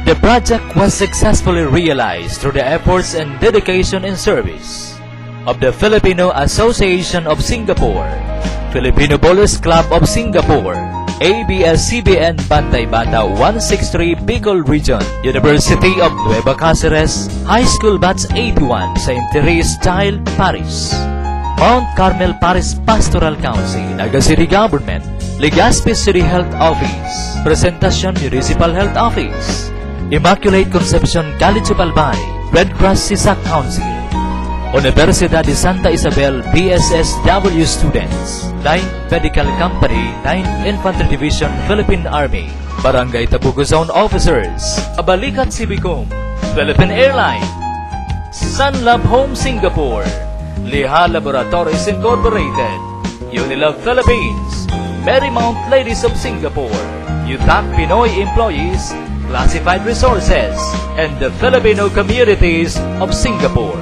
The project was successfully realized through the efforts and dedication and service of the Filipino Association of Singapore, Filipino Bowlers Club of Singapore, ABS-CBN Bantay Bata 163 Bicol Region, University of Nueva Cáceres, High School Batch 81, St. Therese Child Parish, Mount Carmel Parish Pastoral Council, Naga City Government, Legazpi City Health Office, Presentacion Municipal Health Office, Immaculate Conception College of Albay, Red Cross Sisak Council, Universidad de Santa Isabel PSSW Students, 9th Medical Company, 9th Infantry Division Philippine Army, Barangay Tabuco Zone Officers, Abalikat Civicum, Philippine Airlines, Sunlab Home Singapore, Liha Laboratories Incorporated, Unilove Philippines, Marymount Ladies of Singapore, UTAC Pinoy Employees, Classified Resources, and the Filipino Communities of Singapore.